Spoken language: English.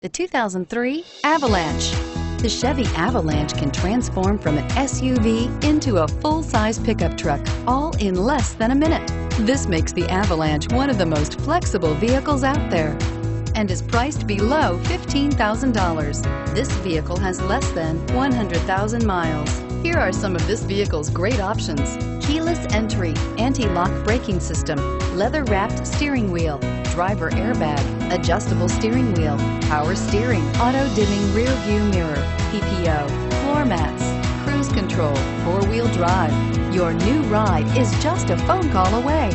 The 2003 Avalanche. The Chevy Avalanche can transform from an SUV into a full-size pickup truck, all in less than a minute. This makes the Avalanche one of the most flexible vehicles out there and is priced below $15,000. This vehicle has less than 100,000 miles. Here are some of this vehicle's great options: keyless entry, anti-lock braking system, leather-wrapped steering wheel, driver airbag, adjustable steering wheel, power steering, auto-dimming rear view mirror, PPO, floor mats, cruise control, four-wheel drive. Your new ride is just a phone call away.